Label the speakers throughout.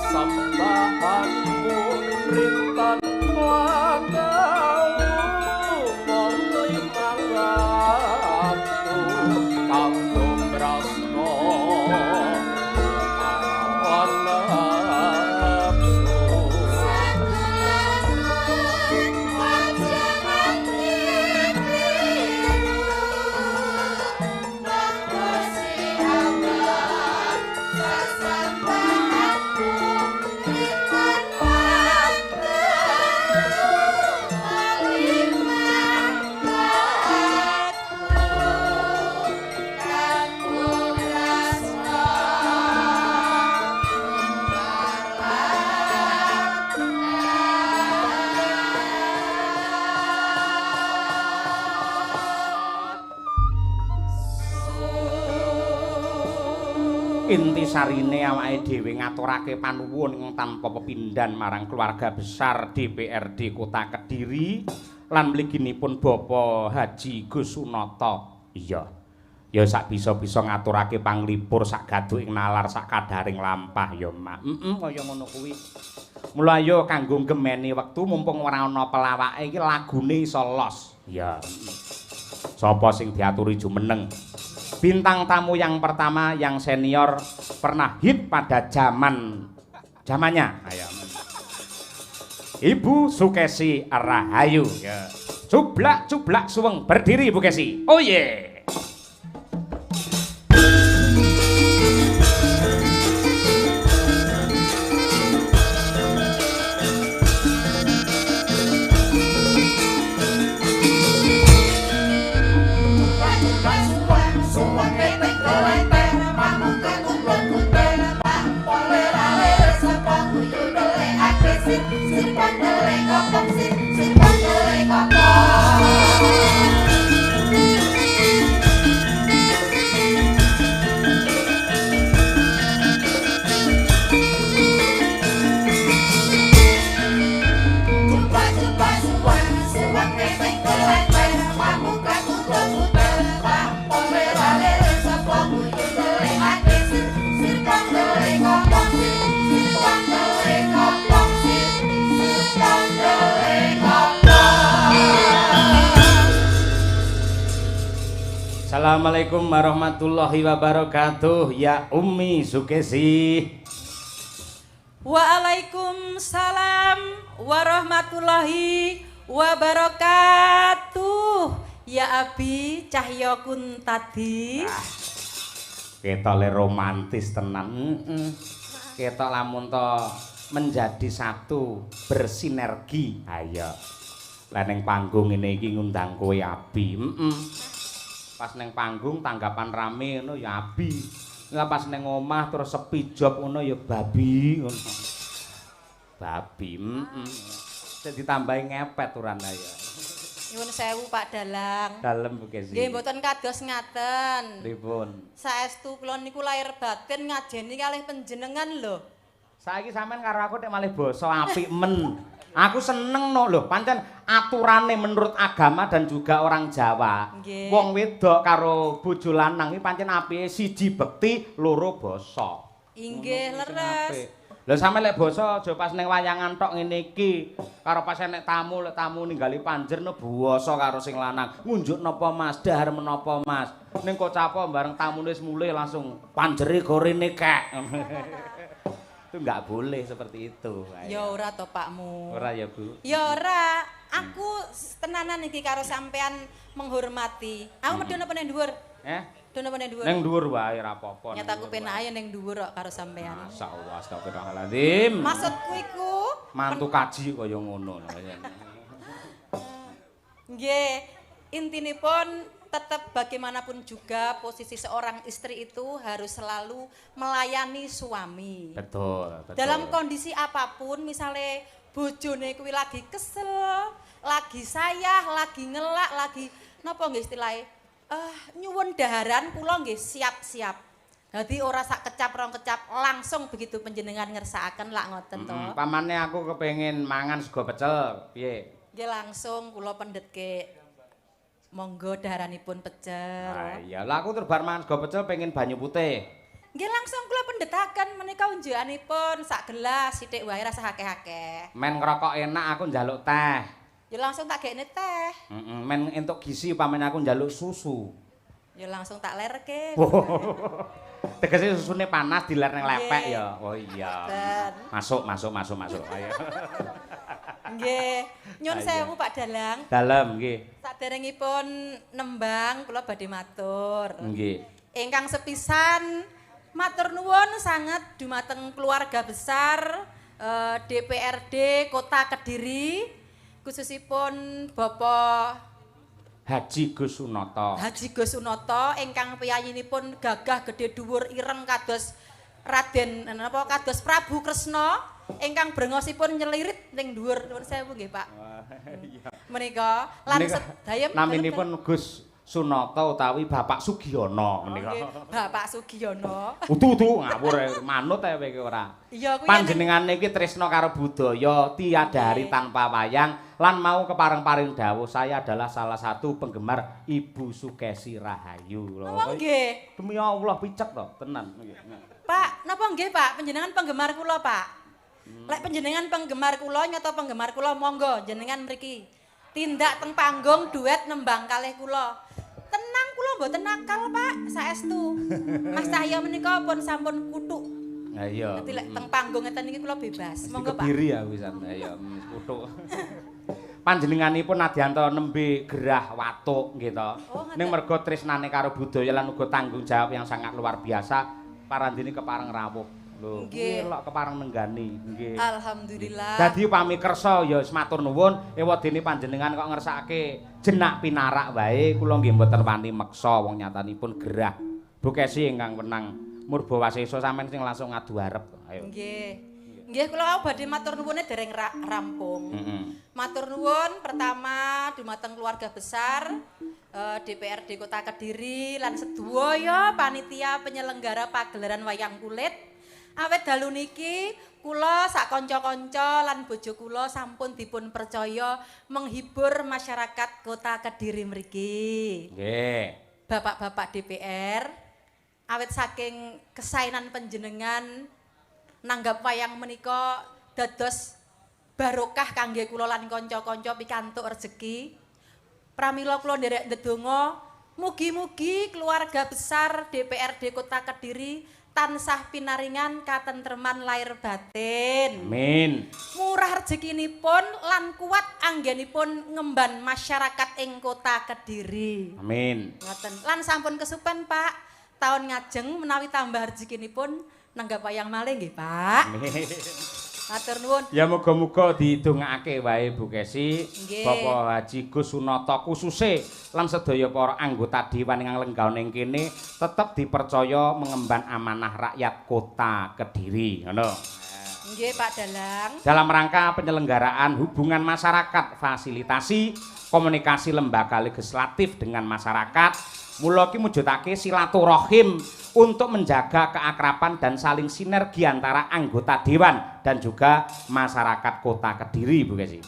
Speaker 1: sesembahan pun rintan langau mong limang watu kanggo brasno karawan nafsu
Speaker 2: inti sarine awake dhewe ngaturake panuwun ing tanpa pepindhan marang keluarga besar DPRD Kota Kediri lan mliginipun Bapak Haji Gus Sunata. Iya. Ya sak bisa-bisa ngaturake panglipur sak gaduking nalar sak kadaring lampah ya, Mak. Kaya ngono kuwi. Mula ya kanggo gemeni wektu mumpung ora ana pelawake iki lagune iso los. Ya. Sapa sing diaturi jumeneng? Bintang tamu yang pertama yang senior pernah hit pada zamannya. Ayo. Ibu Sukesi Rahayu. Ya. Cublak suweng berdiri Bu Kesi. Oh yeah. Assalamualaikum warahmatullahi wabarakatuh. Ya Ummi Sukesi.
Speaker 3: Waalaikumsalam warahmatullahi wabarakatuh. Ya Abi Cahya Kuntadi.
Speaker 2: Ketole romantis tenan. Ketok lamun to menjadi satu bersinergi. Ayo. Lah ning panggung ngene iki ngundang kowe Abi. Pas neng panggung tanggapan rame ngono ya Abi. Lah pas neng omah terus sepi job ngono ya babi ngono. Babi. Sing ditambahi ngepet uran ya.
Speaker 3: Nyuwun sewu Pak Dalang.
Speaker 2: Dalem Bu Kesi.
Speaker 3: Nggih mboten kados ngaten.
Speaker 2: Pripun?
Speaker 3: Saestu kula niku lahir batin ngajeni kalih panjenengan lho.
Speaker 2: Saiki sampean karo aku nek malih basa apik men. Aku seneng no lho, pancen aturane menurut agama dan juga orang Jawa.
Speaker 3: Nggih.
Speaker 2: Wong wedok karo bojo lanang iki pancen apike siji bekti, loro basa.
Speaker 3: Inggih leres.
Speaker 2: Lha sampe lek basa aja pas ning wayangan tok ngene iki. Karo pas enek tamu, lek tamu ninggali panjer no basa karo sing lanang. Ngunjuk napa Mas, dahar menapa Mas. Ning kok capo bareng tamune wis mulih langsung panjere gorene kek. Itu nggak boleh seperti itu.
Speaker 3: Ya ora to Pakmu.
Speaker 2: Ora ya Bu.
Speaker 3: Ya ora. Aku tenanan iki karo sampean menghormati. Aku medhun apa ning dhuwur? Dono apa ning dhuwur?
Speaker 2: Ning dhuwur wae ora apa-apa.
Speaker 3: Nyata aku penak ae ning dhuwur kok karo sampean.
Speaker 2: Masyaallah, astagfirullahaladzim.
Speaker 3: Maksudku iku
Speaker 2: mantu kaji kaya ngono.
Speaker 3: nggih, intinipun tetap bagaimanapun juga posisi seorang istri itu harus selalu melayani suami.
Speaker 2: Betul.
Speaker 3: Dalam kondisi apapun, misalnya bojone kuwi lagi kesel, lagi sayah, lagi ngelak, lagi napa nggih istilahnya? Nyuwun daharan kula nggih siap-siap. Dadi ora sak kecap rong kecap langsung begitu panjenengan ngersakaken lak ngoten to.
Speaker 2: Pamane aku kepengin mangan sego pecel, piye?
Speaker 3: Nggih langsung kula pendhetke. Monggo daharanipun pecel.
Speaker 2: Ah iya, lah aku terus bar mangan sego pecel pengen banyu putih.
Speaker 3: Nggih langsung kula pendhetaken menika unjukanipun sak gelas sithik wae rasa akeh-akeh.
Speaker 2: Men ngerokok enak aku njaluk teh.
Speaker 3: Ya langsung tak gekne teh.
Speaker 2: Men entuk gizi upamane aku njaluk susu.
Speaker 3: Ya langsung tak lerke.
Speaker 2: Tegese susune panas diler ning lepek ya. Oh iya.
Speaker 3: Ben.
Speaker 2: Masuk. Ayo.
Speaker 3: Nggih. Nyun sewu Pak Dalang.
Speaker 2: Dalem nggih.
Speaker 3: Saderengipun nembang kula badhe matur.
Speaker 2: Nggih.
Speaker 3: Ingkang sepisan matur nuwun sanget dumateng keluarga besar DPRD Kota Kediri khususipun Bapak
Speaker 2: Haji Gus Sunoto.
Speaker 3: Haji Gus Sunoto ingkang piyayinipun gagah gedhe dhuwur ireng kados Raden kados Prabu Kresna ingkang brengosipun nyelirit ning dhuwur nuwun sewu nggih Pak. Menika lan sedaya
Speaker 2: naminipun Gus Sunoto utawi Bapak Sugiono menika.
Speaker 3: Bapak Sugiono.
Speaker 2: Udu ngawur manut ae kowe iki ora.
Speaker 3: Iya kuwi
Speaker 2: panjenengane iki tresna karo budaya tiada hari tanpa wayang lan mau kepareng-paring dawuh saya adalah salah satu penggemar Ibu Sukesi Rahayu lho.
Speaker 3: Oh nggih.
Speaker 2: Demi Allah picek to tenan.
Speaker 3: Pak, napa nggih Pak panjenengan penggemar kula Pak? Lek panjenengan penggemar kula nyata penggemar kula monggo jenengan mriki. Tindak teng panggung duet nembang kalih kula. Tenang kula mboten nakal Pak, saestu. Mas Cahya menika pun sampun kutuk.
Speaker 2: Ha iya.
Speaker 3: Dadi lek teng panggung ngeten iki kula bebas. Monggo Pak.
Speaker 2: Kediri ya wisan. Ha iya kutuk. Panjenenganipun nadyanto nembe gerah watuk nggih to. Ning mergo tresnane karo budaya lan uga tanggung jawab yang sangat luar biasa, parandene kepareng rawuh. Lho, elok kepareng nenggani nggih.
Speaker 3: Alhamdulillah.
Speaker 2: Dadi upami kersa ya wis matur nuwun, ewadene panjenengan kok ngersakake jenak pinarak wae, kula nggih mboten wani meksa wong nyatanipun gerah. Bukesi ingkang wenang Murbawasesa sampean sing langsung ngadu arep. Ayo.
Speaker 3: Nggih. Nggih kula badhe matur nuwune dereng rampung. Matur nuwun pertama dumateng keluarga besar DPRD Kota Kediri lan sedaya panitia penyelenggara pagelaran wayang kulit. Awet dalu niki kula sak kanca-kanca lan bojo kula sampun dipun percaya menghibur masyarakat Kota Kediri mriki.
Speaker 2: Nggih.
Speaker 3: Bapak-bapak DPR awet saking kesainan panjenengan nanggap wayang menika dados barokah kangge kula lan kanca-kanca pikantuk rejeki. Pramila kula nderek ndedonga mugi-mugi keluarga besar DPRD Kota Kediri tansah pinaringan katentreman lair batin.
Speaker 2: Amin.
Speaker 3: Murah rezekinipun lan kuat anggenipun ngemban masyarakat ing Kota Kediri.
Speaker 2: Amin.
Speaker 3: Ngoten. Lan sampun kesupen Pak. Tahun ngajeng menawi tambah rezekinipun nanggap wayang malih nggih Pak.
Speaker 2: Amin.
Speaker 3: Matur nuwun.
Speaker 2: Ya muga-muga didongakake wae Bu Kesi,
Speaker 3: Nggih.
Speaker 2: Bapak Haji Gus Sunoto khususe lan sedaya para anggota dewan ingkang lenggah ning kene tetep dipercaya mengemban amanah rakyat Kota Kediri, ngono.
Speaker 3: Nggih Pak Dalang.
Speaker 2: Dalam rangka penyelenggaraan hubungan masyarakat, fasilitasi komunikasi lembaga legislatif dengan masyarakat, mula ki mujudake silaturahim untuk menjaga keakraban dan saling sinergi antara anggota dewan dan juga masyarakat Kota Kediri, Bu Kesi.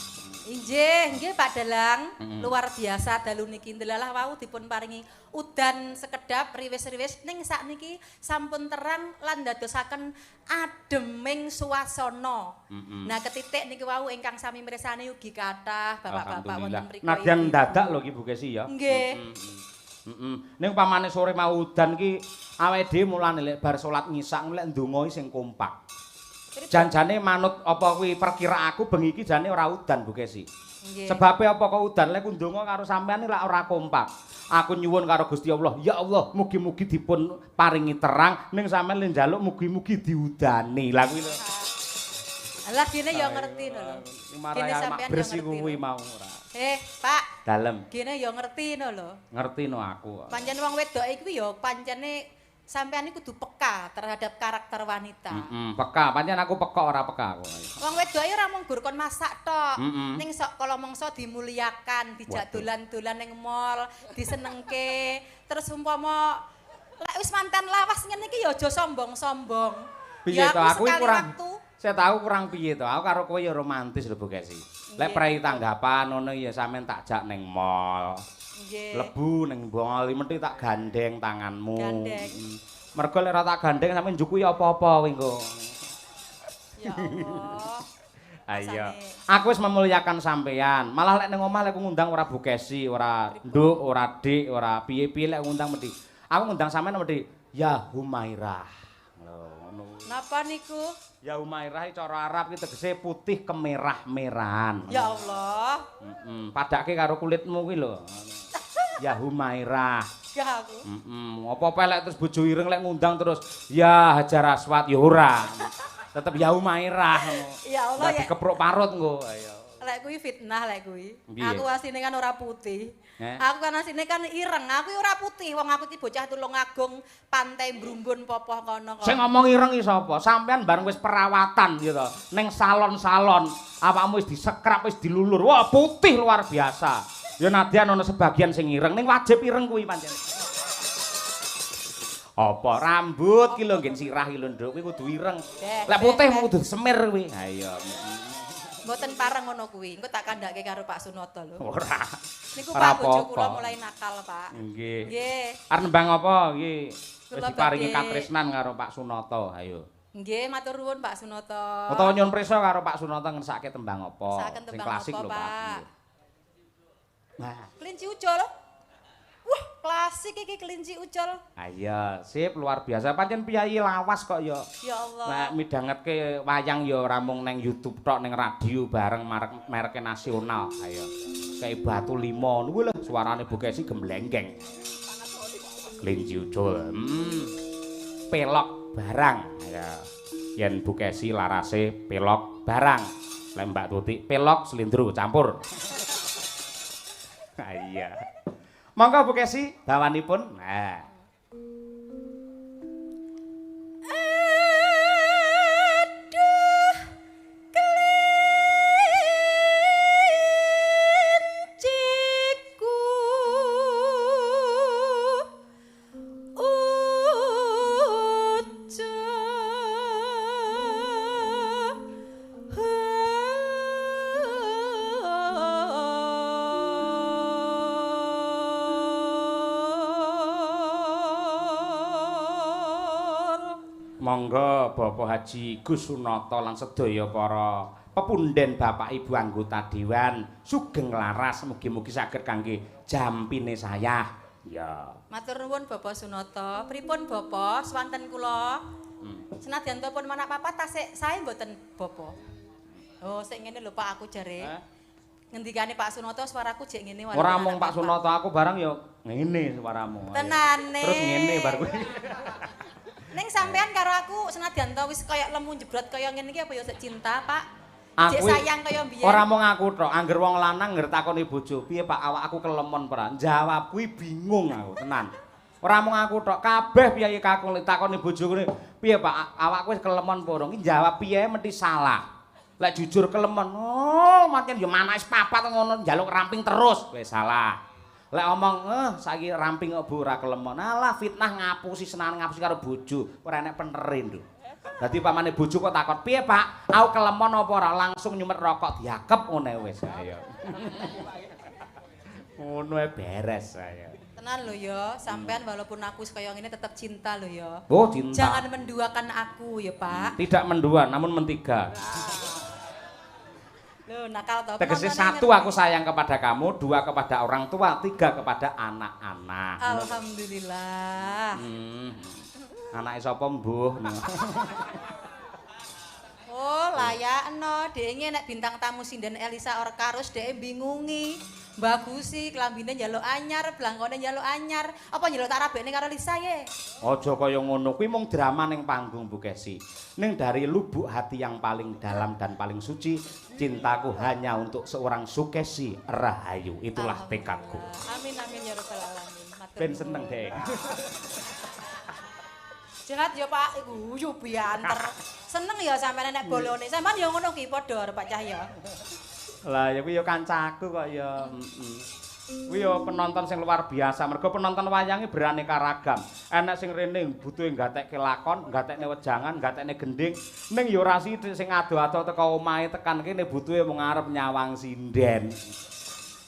Speaker 3: Nggih Pak Dalang, luar biasa dalu niki ndelalah wau dipun paringi udan sekedap riwis-riwis ning sakniki sampun terang lan dadosaken ademing suasana. Nah, ketitik niki wau ingkang sami mirsani ugi kathah bapak-bapak wonten mriku.
Speaker 2: Nadyan dadak lho ki Bu Kesi ya.
Speaker 3: Nggih.
Speaker 2: Ning pamane sore mau udan ki awake dhewe mulane lek bar salat ngisak lek ndonga sing kompak. Janjane manut apa kuwi perkira aku bengi iki jane ora udan Bu Kesi. Sebabe apa kok udan lek ndonga karo sampean lek ora kompak. Aku nyuwun karo Gusti Allah, ya Allah, mugi-mugi dipun paringi terang ning sampean le njaluk mugi-mugi diudani. Lah kuwi lho.
Speaker 3: Lah kene ya ngerti lho.
Speaker 2: Kene sampean bersih kuwi mau ora.
Speaker 3: Pak.
Speaker 2: Dalem.
Speaker 3: Kene ya ngerti lho.
Speaker 2: Ngerti no aku.
Speaker 3: Pancen wong wedok iki ya pancene sampean iki kudu peka terhadap karakter wanita.
Speaker 2: Peka, pancen aku peka ora peka aku.
Speaker 3: Wong wedoke ora mung gur kon masak tok. Ning sok kala mangsa dimuliakan, dijak dolan-dolan ning mall, disenengke. Terus umpama lek wis mantan lawas ngene iki ya aja sombong-sombong.
Speaker 2: Piye to aku kurang
Speaker 3: waktu.
Speaker 2: Saya tahu kurang piye to. Aku karo kowe ya romantis lho Bu Kesi. Lek prei tanggapan ngono ya sampean tak jak ning mall.
Speaker 3: Nggih.
Speaker 2: Lebu ning mall, mesti tak gandeng tanganmu.
Speaker 3: Gandeng.
Speaker 2: Mergo lek ora tak gandeng sampe njukui apa-apa kowe engko.
Speaker 3: Ya Allah.
Speaker 2: Ayo. Aku wis memuliakan sampean. Malah lek ning omah lek ngundang ora Bukesi, ora Nduk, ora Dik, ora piye-piye lek ngundang mesti. Aku ngundang sampean mesti ya Humairah. Lho, ngono.
Speaker 3: Napa niku?
Speaker 2: Ya Humairah iki cara Arab iki tegese putih kemerah-merahan.
Speaker 3: Ya Allah.
Speaker 2: Padake karo kulitmu kuwi lho. Ya Humairah.
Speaker 3: Gak aku.
Speaker 2: Apa pelek terus bojo ireng lek ngundang terus ya Hajar Aswad ya ora. Tetep ya Humairah ngono.
Speaker 3: Ya Allah ya.
Speaker 2: Dikepruk parut engko. Ayo.
Speaker 3: Lek kuwi fitnah lek kuwi.
Speaker 2: Piye?
Speaker 3: Aku asline kan ora putih. Aku kan asline kan ireng, aku ora putih. Wong aku iki bocah Tulungagung, Pantai Brumbun popoh kono kok.
Speaker 2: Sing ngomong ireng iki sapa? Sampean bareng wis perawatan gitu to. Ning salon-salon, awakmu wis disekrap, wis dilulur. Wah, putih luar biasa. Ya nadyan ana sebagian sing ireng, ning wajib ireng kuwi pancen. Apa rambut ki lho nggen sirah ki lho Nduk, kuwi kudu ireng. Lek putih mau kudu semir kuwi. Ha iya.
Speaker 3: Mboten pareng ngono kuwi. Engko tak kandhake karo Pak Sunoto lho.
Speaker 2: Ora.
Speaker 3: Niku
Speaker 2: Ora
Speaker 3: Pak bojo
Speaker 2: apa-apa.
Speaker 3: kula mulai nakal, Pak.
Speaker 2: Nggih.
Speaker 3: Nggih.
Speaker 2: Arep nembang apa iki? Wis
Speaker 3: Kula
Speaker 2: diparingi
Speaker 3: badhe-
Speaker 2: katresnan karo Pak Sunoto. Ayo.
Speaker 3: Nggih, matur nuwun Pak Sunoto.
Speaker 2: Utawa nyuwun prisa karo Pak Sunoto ngesake tembang apa?
Speaker 3: Ngesakaken
Speaker 2: Sing
Speaker 3: tembang
Speaker 2: klasik
Speaker 3: apa,
Speaker 2: lho,
Speaker 3: Pak?
Speaker 2: Pak. Nah,
Speaker 3: Kelinci ucul. Wah, klasik iki kelinci ucul.
Speaker 2: ayo, sip luar biasa. Pancen piyayi lawas kok ya.
Speaker 3: Ya Allah.
Speaker 2: Nek midhangetke wayang ya ora mung ning YouTube tok, ning radio bareng merek nasional. Ayo. Kayak Batu Limo niku lho suarane Bukesi gemblengkeng. Kelinci ucul. Pelok barang. Ya. Yen Bukesi larase pelok barang. Lek Mbak Tuti pelok slindro campur. Iya. Monggo Bukesi bawanipun. Nah.
Speaker 3: Aduh, kelinciku
Speaker 2: Monggo Bapak Haji Gus Sunoto lan sedaya para pepunden Bapak Ibu anggota dewan sugeng laras mugi-mugi saged kangge jampine saya. Ya.
Speaker 3: Matur nuwun Bapak Sunoto. Pripun Bapak swanten kula? Senadyan pun manak papat tasik sae mboten Bapak. Oh, sik ngene lho Pak aku jare. Ngendikane Pak Sunoto suaraku jek ngene wae.
Speaker 2: Ora mung Pak Sunoto aku barang ya ngene suaramu.
Speaker 3: Tenane.
Speaker 2: Terus ngene bar kuwi.
Speaker 3: Ning sampean karo aku senadyan to wis kaya lemu jebrot kaya ngene iki apa ya sik cinta, Pak? Jek
Speaker 2: Aku
Speaker 3: sayang kaya mbiyen.
Speaker 2: ora mung aku tok, angger wong lanang ngger takoni bojo, "Piye Pak awak aku kelemon ora?" Jawab kuwi bingung aku, tenan. Ora mung aku tok, kabeh piye kakung takoni bojo kene, "Piye Pak awakku wis kelemon apa ora?" Ki jawab piye mesti salah. Lek jujur kelemon, oh mancen ya manake papat ngono njaluk ramping terus, wis salah. Lek omong, saiki ramping kok Bu ora kelemon. Alah fitnah ngapusi senajan ngapusi karo bojo, ora enek penere nduk. Dadi pamane bojo kok takon, "Piye Pak, aku kelemon apa ora?" Langsung nyumet rokok diakep ngene wis. Ayo. Ngono beres saya.
Speaker 3: Tenan lho ya, sampean walaupun aku kaya ngene tetap cinta lho ya.
Speaker 2: Oh, cinta.
Speaker 3: Jangan menduakan aku ya, Pak.
Speaker 2: Tidak mendua, namun mentiga.
Speaker 3: Loh, nakal to.
Speaker 2: Tegese
Speaker 3: penontonnya
Speaker 2: satu
Speaker 3: ngerti.
Speaker 2: aku sayang kepada kamu, dua kepada orang tua, tiga kepada anak-anak.
Speaker 3: Alhamdulillah.
Speaker 2: Anake sapa mbuh?
Speaker 3: Oh, layakno dhenge nek bintang tamu sinden Elisa Orkarus dhek bingungi. Bagusi klambine njaluk anyar, blangkone njaluk anyar. Apa njaluk tak rabekne karo Lisa ye?
Speaker 2: Aja kaya ngono kuwi mung drama ning panggung Bu Kesi. Ning dari lubuk hati yang paling dalam dan paling suci, cintaku hanya untuk seorang Sukesi Rahayu. Itulah tekadku.
Speaker 3: Amin amin ya rabbal alamin. Matur
Speaker 2: Ben
Speaker 3: nuwun.
Speaker 2: seneng, Dek.
Speaker 3: Jelat ya Pak, iku yo bianter. Seneng ya sampeyan nek bolone. Sampeyan ya ngono ki padha arep Pak Cahya.
Speaker 2: Lah ya kuwi ya kancaku kok ya. Kuwi ya penonton sing luar biasa. Mergo penonton wayange beraneka ragam. Enek sing rene butuhe nggatekke lakon, nggatekne wejangan, nggatekne gending. Ning ya ora sithik sing ado-ado teko omahe tekan kene butuhe mung arep nyawang sinden.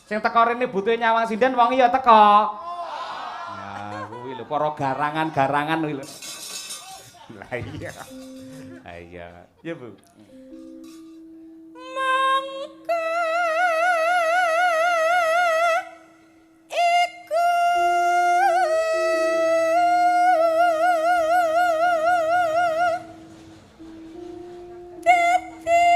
Speaker 2: Sing teko rene butuhe nyawang sinden wong ya teko. Nah, kuwi lho para garangan-garangan kuwi lho. Lah iya. Lah iya. Ya, Bu.
Speaker 3: Mangka iku dadi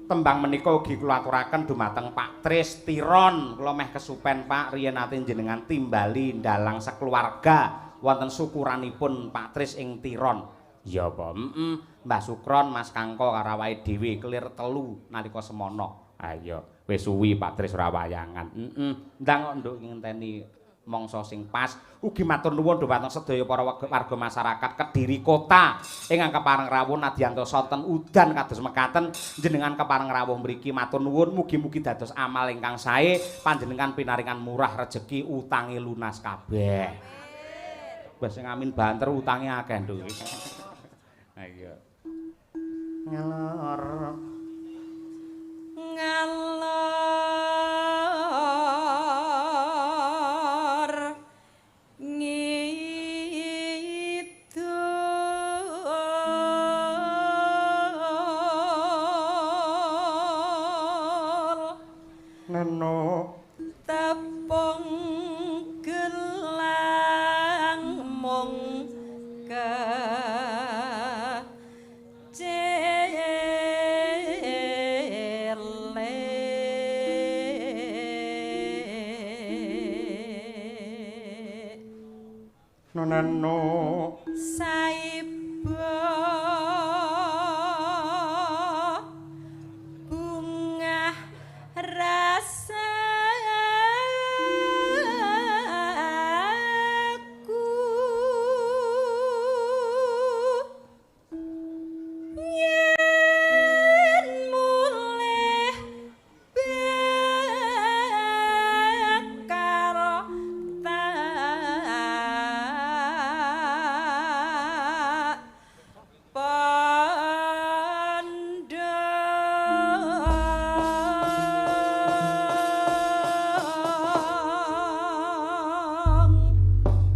Speaker 2: Tembang menika ugi kula aturaken dumateng Pak Tris Tiron. Kula meh kesupen Pak riyen ate jenengan timbali ndalang sakeluarga wonten syukuranipun Pak Tris ing Tiron. Ya apa? Mbah Sukron, Mas Kangko karo awake dhewe kelir telu nalika semono. Ah iya, wis suwi Pak Tris ora wayangan. Ndang kok nduk ngenteni mangsa sing pas. Ugi matur nuwun dhumateng sedaya para warga masyarakat Kediri Kota ingkang kepareng rawuh nadyanto sonten udan kados mekaten jenengan kepareng rawuh mriki matur nuwun mugi-mugi dados amal ingkang sae panjenengan pinaringan murah rejeki utange lunas kabeh. Wis sing amin banter utange akeh nduk. Ha iya. Ngalor
Speaker 3: ngidul tepung gelang mung
Speaker 2: nonano
Speaker 3: saiba bunga rasaku yen mulih bekaro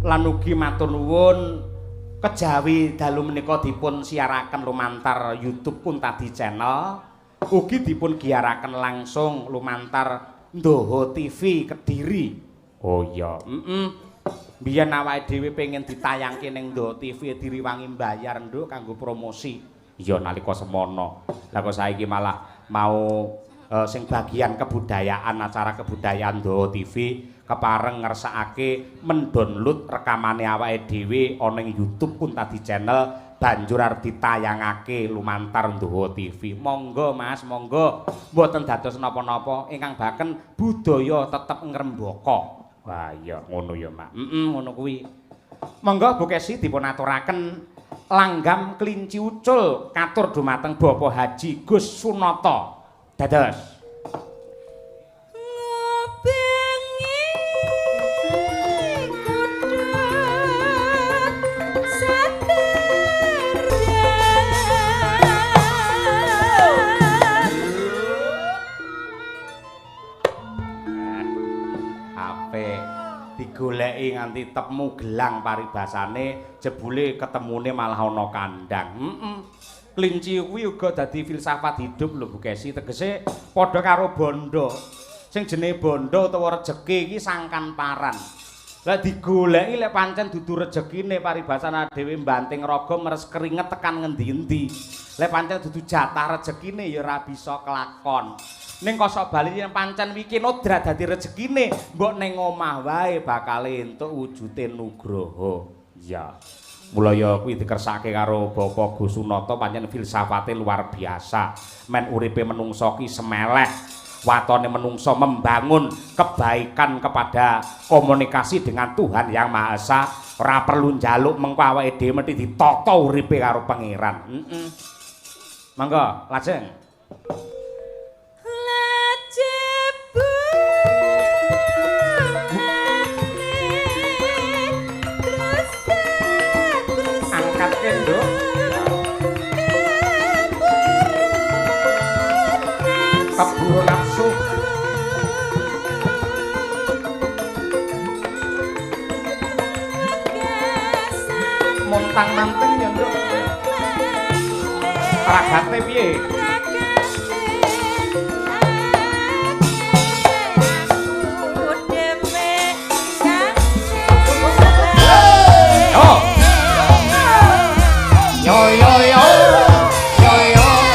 Speaker 2: lan ugi matur nuwun kejawi dalu menika dipun siaraken lumantar YouTube Kuntadi Channel ugi dipun giaraken langsung lumantar Ndoho TV Kediri. Oh iya, biyen awake dhewe pengen ditayangke ning Ndoho TV diriwangi mbayar nduk kanggo promosi. Iya nalika semono. Lah kok saiki malah mau sing bagian kebudayaan acara kebudayaan Ndoho TV kepareng ngersakake mendownload rekamane awake dhewe ana ing YouTube Kuntadi Channel banjur arep ditayangake lumantar Ndoho TV. Monggo Mas, monggo. Mboten dados napa-napa ingkang baken budaya tetep ngrembaka. Wah iya ngono ya, Mak. Ngono kuwi. Monggo Bu Kesi dipun aturaken langgam kelinci ucul katur dumateng Bapak Haji Gus Sunata. Dados digoleki nganti temu gelang paribasane jebule ketemune malah ana kandang. Kelinci kuwi uga dadi filsafat hidup lho Bu Kesi, tegese padha karo bondo. Sing jenenge bondo utawa rejeki iki sangkan paran. Lah digoleki lek pancen dudu rejekine paribasane dhewe mbanting raga meres keringet tekan ngendi-endi. Lek pancen dudu jatah rejekine ya ora bisa kelakon. Ning kosok bali yen pancen wiki nodrat dadi rejekine, mbok ning omah wae bakal entuk wujude nugroho. Ya. Mula ya kuwi dikersake karo Bapak Gus Sunata pancen filsafate luar biasa. Men uripe menungso ki semeleh. Watone menungso membangun kebaikan kepada komunikasi dengan Tuhan Yang Maha Esa, ora perlu njaluk mengko awake dhewe mesti ditata uripe karo pangeran. Monggo, lajeng.
Speaker 3: Lajebu
Speaker 2: paburu nafsu. Montang manting ya nduk. Ragate piye?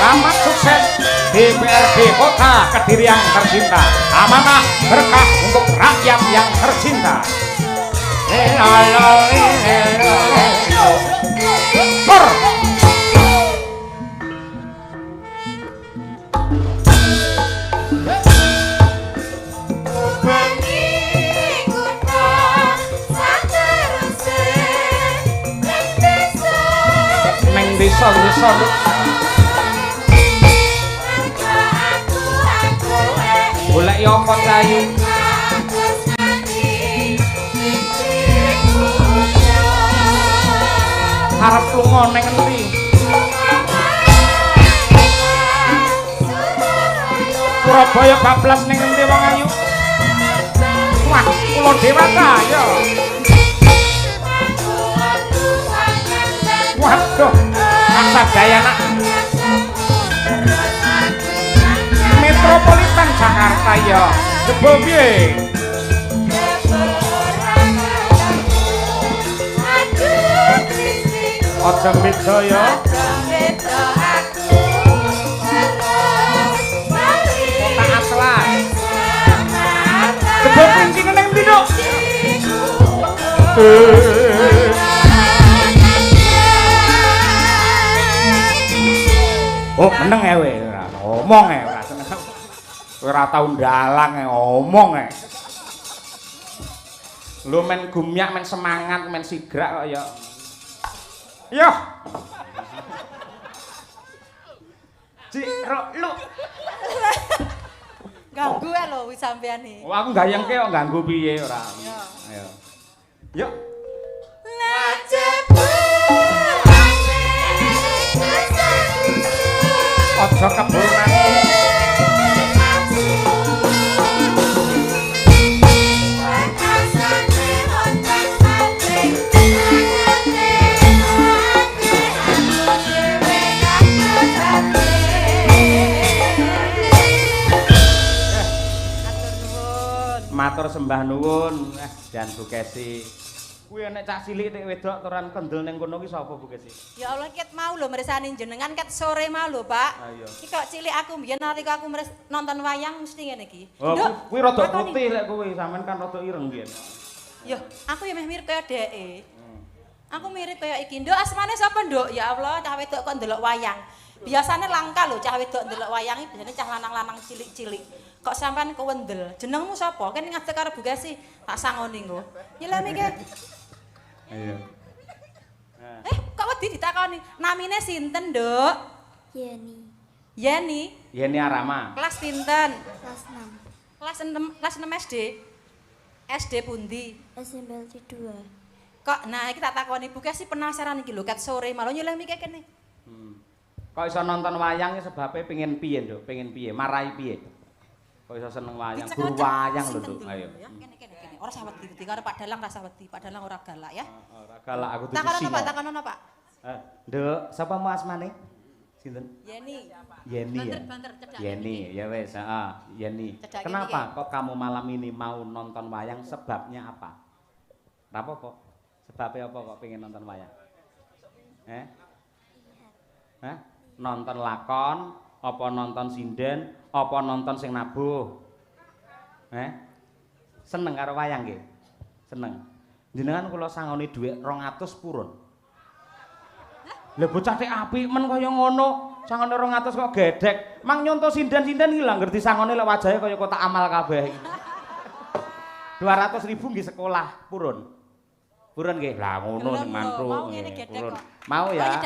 Speaker 2: Selamat sukses DPRD Kota Kediri yang tercinta. Amanah berkah untuk rakyat yang tercinta. Kor. Neng desa-desa golek yo apa kayu harap lunga ning endi Surabaya bablas ning endi wong ayu wah kula dewata ya waduh Kasadayana Metropolitan Jakarta ya jebul piye aja beda ya Kota Aslan jebul princing nang ndi Dok oh meneng ewe ngomong ora seneng ora tau ndalang ngomong lho men gumyak men semangat men sigrak kok ya yo Cik lu
Speaker 3: ganggu lho wis sampean iki
Speaker 2: oh aku gayengke kok ganggu piye ora ayo yuk aja keburu mati matur sembah nuwun dan Bu Kesi kuwi nek cak cilik nek wedok turan kendel ning kono ki sapa Bu Kesi
Speaker 3: ya Allah ket mau lho mirsani jenengan ket sore mau lho Pak
Speaker 2: ayo
Speaker 3: iki kok cilik aku mbiyen nalika aku nonton wayang mesti ngene iki
Speaker 2: oh kuwi rada putih lek kuwi sampean kan rada ireng mbiyen
Speaker 3: yo aku ya meh mirip kaya dheke aku mirip kaya iki Nduk asmane sapa Nduk ya Allah cah wedok kok ndelok wayang biasanya langka lho cah wedok ndelok wayang iki biasane cah lanang-lanang cilik-cilik kok sampean kewendel jenengmu sapa kan ngadeg karo Bu Kesi tak sangoni engko nyelemi ke
Speaker 2: ayo
Speaker 3: kok wedi ditakoni namine sinten Nduk Yeni
Speaker 2: Yeni Arama
Speaker 3: kelas pinten
Speaker 4: Kelas 6
Speaker 3: kelas 6 SD SD pundi
Speaker 4: SMP 2
Speaker 3: kok nah iki tak takoni Bu Kesi penasaran iki lho ket sore malah nyelemi ke kene
Speaker 2: kok iso nonton wayang sebabe pengen piye Nduk pengen piye marai piye kok iso seneng wayang guru wayang lho Nduk ayo
Speaker 3: kene ora sawet wedi karo Pak Dalang rasa wedi Pak Dalang ora galak ya
Speaker 2: ora galak aku tuh
Speaker 3: takono Pak takono Pak
Speaker 2: Nduk sapa mu asmane sinten
Speaker 3: Yeni
Speaker 2: Yeni ya
Speaker 3: banter cedak
Speaker 2: Yeni ya wes heeh Yeni kenapa kok kamu malam ini mau nonton wayang sebabnya apa apa sebabnya apa kok pengen nonton wayang nonton lakon apa nonton sinden apa nonton sing nabuh seneng karo wayang nggih seneng jenengan kula sangoni dhuwit 200 purun lha bocah tek apik men kaya ngono sangone 200 kok gedhek mang nyonto sinden-sinden iki lha ngerti sangone lek wajahe kaya kotak amal kabeh 200.000 nggih sekolah purun nggih lah ngono sing mantu purun mau ya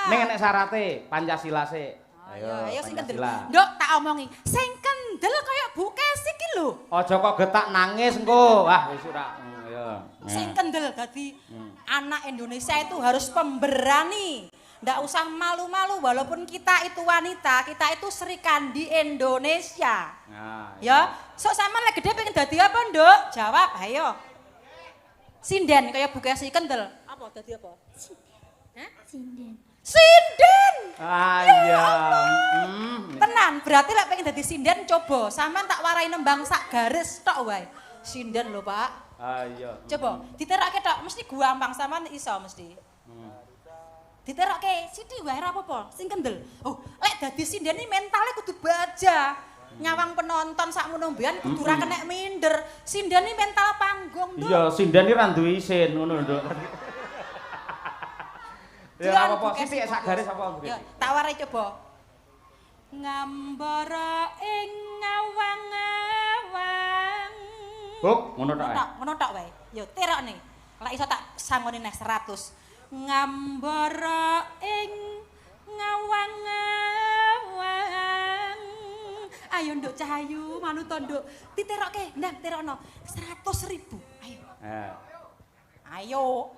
Speaker 2: ning enek syarate Pancasila sik
Speaker 3: ayo sing kendel Nduk tak omongi sing kendel kaya Bu Kesi iki lho
Speaker 2: aja kok getak nangis engko wah wis ora ayo
Speaker 3: sing kendel dadi anak Indonesia itu harus pemberani Ndak usah malu-malu walaupun kita itu wanita, kita itu Sri Kandi Indonesia.
Speaker 2: Nah,
Speaker 3: ya, sok sampean lek gede pengen dadi apa, Nduk? Jawab, ayo. Sinden kayak Bukesi Kendel. Apa dadi apa? Hah?
Speaker 4: Sinden.
Speaker 3: Sinden.
Speaker 2: Iya.
Speaker 3: Tenan, berarti lek pengen dadi sinden coba sampean tak warai nembang sak garis tok wae. Sinden lho, Pak.
Speaker 2: Iya.
Speaker 3: Coba diterake tok mesti gampang sampean iso mesti. Diterokke sithik wae ora apa-apa, sing kendel. Oh, lek dadi sinden iki mentale kudu baja. Nyawang penonton sak ngono mbean kudu ora kenek minder. Sinden iki mental panggung, Nduk.
Speaker 2: Iya, sinden iki ra duwe isin ngono, Nduk. Ya ora apa-apa, sithik sak garis apa, Bu?
Speaker 3: Ya, tak warai coba. Ngambara ing ngawang-awang.
Speaker 2: Buk, ngono tok.
Speaker 3: Ngono tok wae. Yo terokne. Lek iso tak sangoni neh 100. Ngambara ing ngawang-awang. Ayo Nduk Cahayu, manut Nduk. Diterokke, ndang terokno 100.000. Ayo. Ayo.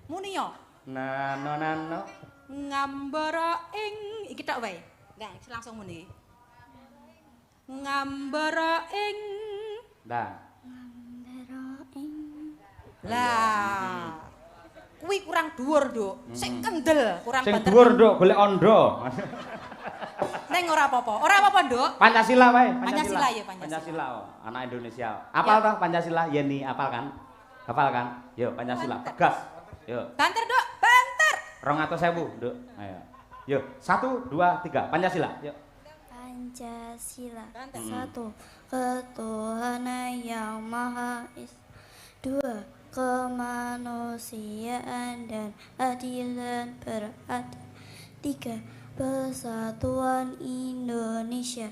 Speaker 3: Muni yo.
Speaker 2: Nano.
Speaker 3: Ngambara ing iki tok wae. Ndang langsung muni. Ngambara ing
Speaker 2: Ndang.
Speaker 3: Lah. Kuwi kurang dhuwur, Nduk. Sing kendel, kurang
Speaker 2: Sing
Speaker 3: banter.
Speaker 2: dhuwur, Nduk, golek ondo.
Speaker 3: Neng ora apa-apa. Ora apa-apa, Nduk.
Speaker 2: Pancasila wae,
Speaker 3: Pancasila ya, Pancasila.
Speaker 2: Pancasila, anak Indonesia. Apal toh Pancasila? Yeni, apal kan? Hafal kan? Yo Pancasila, tegas. Yo.
Speaker 3: Banter, Nduk. Banter.
Speaker 2: 200.000, Nduk. Ayo. Yo, 1 2 3 Pancasila. Yo.
Speaker 4: Pancasila. 1. Ketuhanan yang Maha Esa. 2. Kemanusiaan dan adilan beradab. 3. Persatuan Indonesia.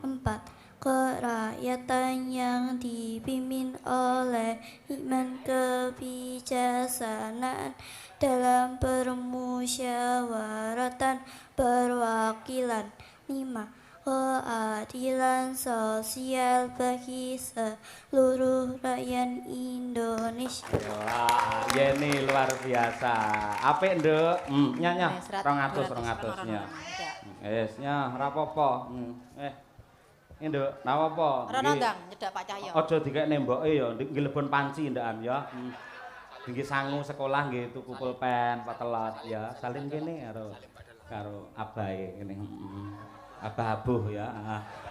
Speaker 4: 4. Kerakyatan yang dipimpin oleh hikmat kebijaksanaan dalam permusyawaratan perwakilan. 5. Keadilan sosial bagi seluruh rakyat Indonesia.
Speaker 2: Wah, Yeni luar biasa. Apik, Nduk. Nya 200 nya. Wis, nya ora apa-apa. Ini Nduk, napa apa?
Speaker 3: Ora ndang nyedak Pak Cahyo.
Speaker 2: Aja dikek nemboke ya, nggih lebon panci ndakan ya. Nggih sangu sekolah nggih tuku pulpen, patelot ya. Salin kene karo abahe kene. Abah abuh ya.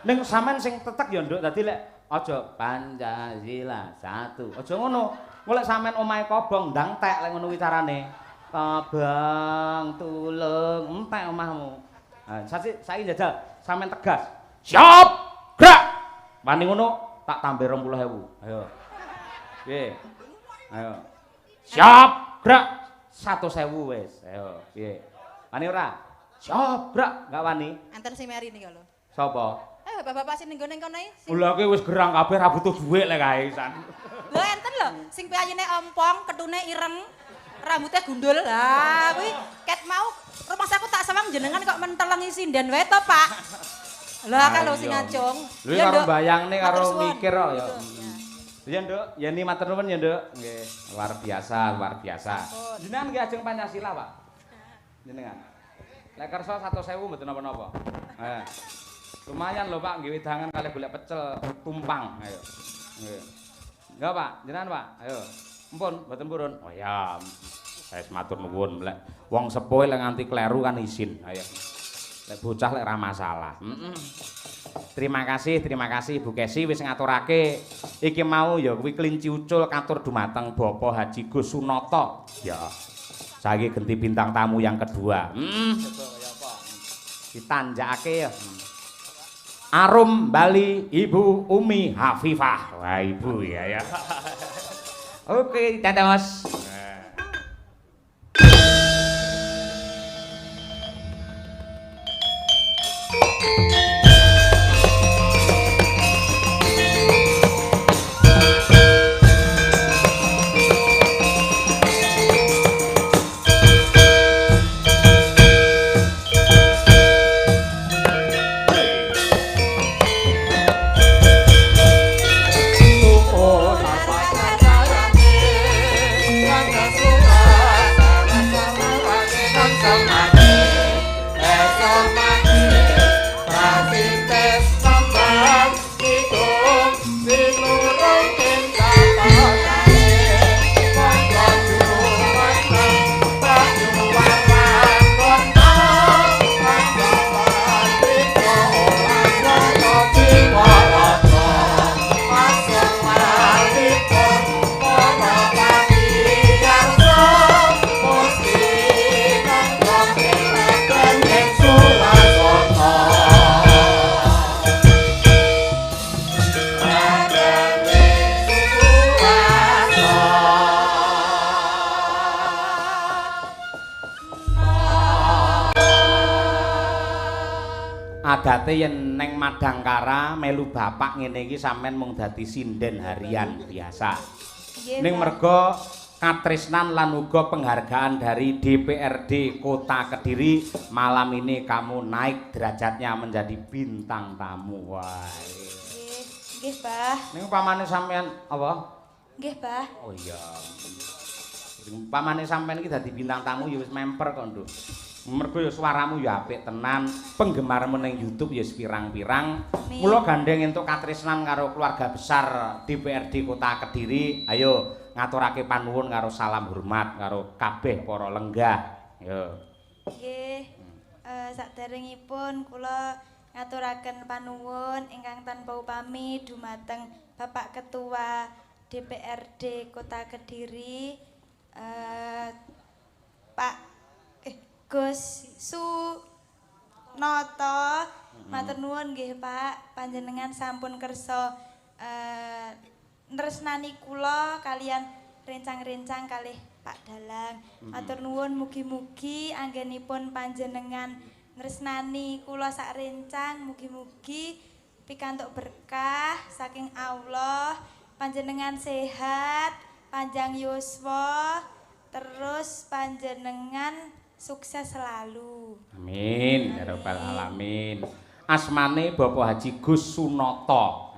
Speaker 2: Ning sampean sing tetek ya Nduk, dadi lek aja Pancasila 1. Aja ngono. Golek sampean omahe kobong ndang tek lek ngono kuwi carane. Kobong tulung entek omahmu. Ha, saiki jajal sampean tegas. Siap. Gerak. Wani ngono tak tambah 20.000. Ayo. Piye? Ayo. Siap. Gerak. 100.000 wis. Ayo, piye? Wani ora? Siap, Brak, enggak wani.
Speaker 3: Enten si Mary niki lho.
Speaker 2: Sapa?
Speaker 3: Bapak-bapak sing nggone kono iki.
Speaker 2: Lha kowe wis gerang kabeh ra butuh dhuwit lek kae san.
Speaker 3: Lho enten lho, sing payune ompong, ketune ireng, rambutnya gundul. Lah kuwi ket mau rumah saku tak sawang jenengan kok mentelengi sinden wae to, Pak. Lah kalau sing ngacung.
Speaker 2: Lho karo bayangne karo mikir kok ya. Ya Nduk, ya ni matur nuwun ya Nduk. Nggih, luar biasa. Jenengan nggih ajeng Pancasila, Pak. Jenengan. Lek kersa 100.000 mboten napa-napa. Lumayan lho Pak, nggih wedangan kalih golek pecel tumpang. Ayo. Nggih. Enggak Pak, jenengan Pak. Ayo. Mumpun, mboten purun. Oh ya. Saya matur nuwun lek wong sepuh lek nganti kleru kan izin. Ayo. Lek bocah lek ra masalah. Terima kasih Bu Kesi wis ngaturake iki mau ya kuwi kelinci ucul katur dumateng Bapak Haji Gus Sunata. Ya. Saiki ganti bintang tamu yang kedua. Ditanjakake ya. Arum Bali Ibu Umi Hafifah. Wah, Ibu ya. Oke, dadah Mas. Adate yen neng Madangkara melu bapak ngene iki sampean mung dadi sinden harian biasa. Ning merga katresnan lan uga penghargaan dari DPRD Kota Kediri, malam ini kamu naik derajatnya menjadi bintang tamu. Wah.
Speaker 4: Nggih, Bah.
Speaker 2: Ning pamane sampean apa?
Speaker 4: Nggih, Bah.
Speaker 2: Oh iya. Pamane sampean iki dadi bintang tamu ya wis memper kok, Nduk. Mergo ya swaramu ya apik tenan, penggemarmu ning YouTube ya pirang-pirang. Mula gandeng entuk katresnan karo keluarga besar DPRD Kota Kediri. Ayo ngaturake panuwun karo salam hormat karo kabeh para lenggah. Yo.
Speaker 4: Nggih. Saderengipun kula ngaturaken panuwun ingkang tanpa upami dumateng Bapak Ketua DPRD Kota Kediri, Pak Gus Sunoto. Matur nuwun nggih Pak, panjenengan sampun kersa nresnani kula kalian rencang-rencang kalih Pak Dalang. Matur nuwun mugi-mugi anggenipun panjenengan nresnani kula sak rencang, mugi-mugi pikantuk berkah saking Allah, panjenengan sehat, panjang yuswa, terus panjenengan sukses selalu.
Speaker 2: Amin ya rabbal alamin. Asmane Bapak Haji Gus Sunoto.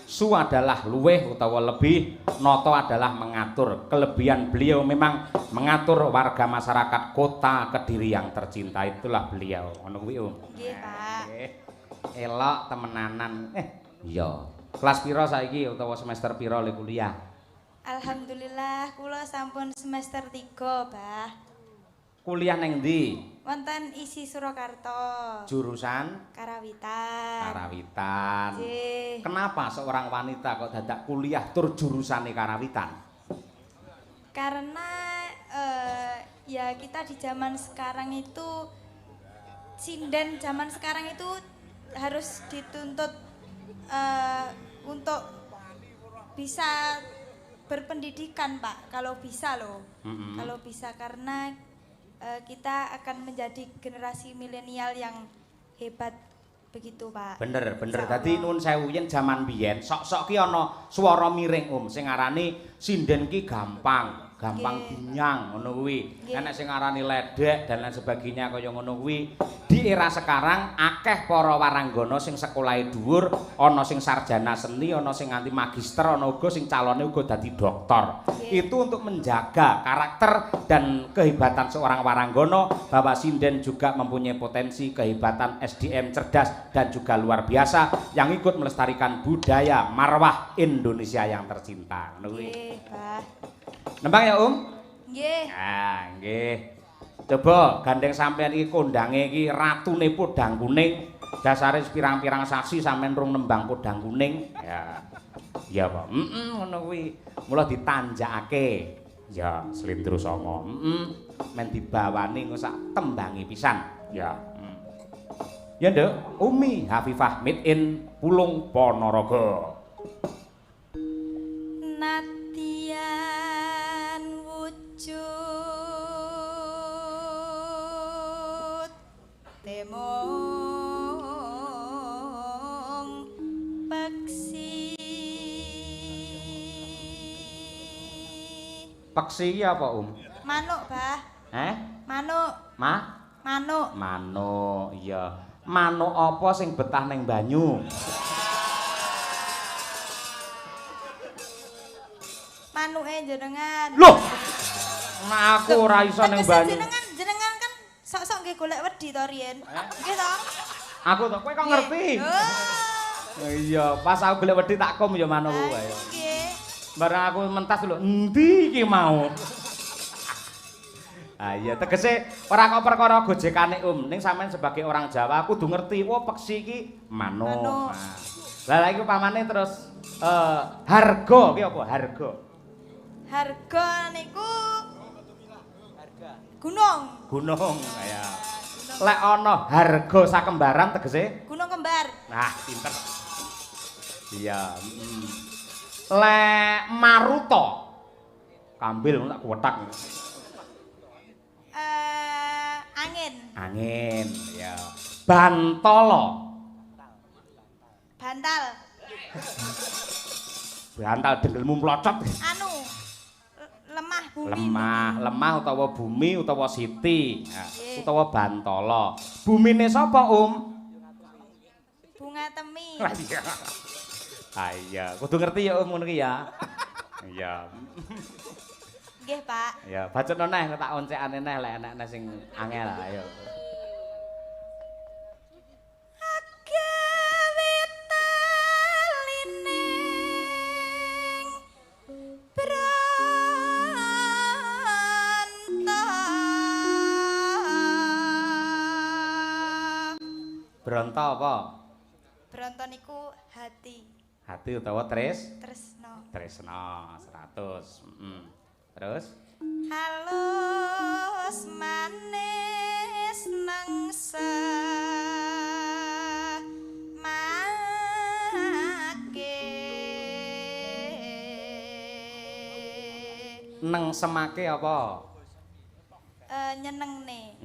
Speaker 2: Su adalah luweh utawa lebih, noto adalah mengatur. Kelebihan beliau memang mengatur warga masyarakat Kota Kediri yang tercinta, itulah beliau. Ngono kuwi, Om.
Speaker 4: Nggih, Pak.
Speaker 2: Elok temenanan. Iya. Kelas pira saiki utawa semester pira le kuliah?
Speaker 4: Alhamdulillah kula sampun semester 3, Bah.
Speaker 2: Kuliah neng ndi?
Speaker 4: Wonten isi Surakarta.
Speaker 2: Jurusan
Speaker 4: Karawitan.
Speaker 2: Karawitan.
Speaker 4: Nggih.
Speaker 2: Kenapa seorang wanita kok dadak kuliah tur jurusane karawitan?
Speaker 4: Karena ya kita di zaman sekarang itu, sinden zaman sekarang itu harus dituntut untuk bisa berpendidikan, Pak. Kalau bisa loh. Kalau bisa, karena kita akan menjadi generasi milenial yang hebat begitu, Pak.
Speaker 2: Bener. Dadi nuwun sewu yen jaman biyen sok-sok ki ana swara miring sing ngarani sinden ki gampang binyang ngono kuwi. Enek sing ngarani ledek dan lain sebagainya kaya ngono kuwi. Di era sekarang akeh para waranggana sing sekolahe dhuwur, ana sing sarjana seni, ana sing nganti magister, ana uga sing calone uga dadi doktor. Itu untuk menjaga karakter dan kehebatan seorang waranggana, bahwa sinden juga mempunyai potensi kehebatan SDM cerdas dan juga luar biasa yang ikut melestarikan budaya marwah Indonesia yang tercinta. Ngono kuwi.
Speaker 4: Nggih, Pak.
Speaker 2: Nembang ya,
Speaker 4: Nggih.
Speaker 2: Nggih. Coba gandeng sampean iki kondange iki ratune podang kuning. Dasare pirang-pirang saksi sampean rung nembang podang kuning. Ya. Iya, Pak. Ngono kuwi. Mula ditanjakake. Ya, Slendro Songo. Men dibawani engko sak tembangi pisan. Ya. Ya, Nduk. Umi Hafifah made in Pulung Ponorogo.
Speaker 4: Natian wujud temong peksi.
Speaker 2: Peksi iki apa,
Speaker 4: Manuk, Bah. Manuk. Manuk.
Speaker 2: Manuk, iya. Manuk apa sing betah ning banyu?
Speaker 4: Manuke jenengan.
Speaker 2: Loh. Nah, aku ora iso ning banyu.
Speaker 4: Jenengan kan sok-sok nggih golek wedi to riyen. Nggih to?
Speaker 2: Aku to kowe kok ngerti. Iya, pas aku golek wedi tak kom ya manukku wae.
Speaker 4: Nggih.
Speaker 2: Barang aku mentas lho, endi iki mau? Ah iya, tegese ora kok perkara gojekane ning sampean sebagai orang Jawa kudu ngerti, wah peksi iki manuk. Lah lha iku pamane terus harga ki apa harga?
Speaker 4: Harga niku gunung.
Speaker 2: Gunung kaya. Lek ana harga sakembaran tegese
Speaker 4: Gunung kembar.
Speaker 2: nah, pinter. Iya, Lek maruta kambil tak kuwetak.
Speaker 4: Angin.
Speaker 2: Angin, ya. Bantala.
Speaker 4: Bantal.
Speaker 2: Bantal denggelmu mlocot.
Speaker 4: Anu lemah bumi.
Speaker 2: Lemah utawa bumi utawa siti. Nah, utawa bantala. Bumine sapa,
Speaker 4: Bunga temi.
Speaker 2: Ah iya, kudu ngerti ya ngono ki ya. Iya.
Speaker 4: Nggih, Pak.
Speaker 2: Ya, bacotno neh tak oncekane neh lek enek sing angel ayo. Bronto apa?
Speaker 4: Bronto niku hati.
Speaker 2: Hati utawa
Speaker 4: Tresno.
Speaker 2: Tresno 100. Terus?
Speaker 4: Halus manis nangsa
Speaker 2: Neng semake apa?
Speaker 4: Nyenengne.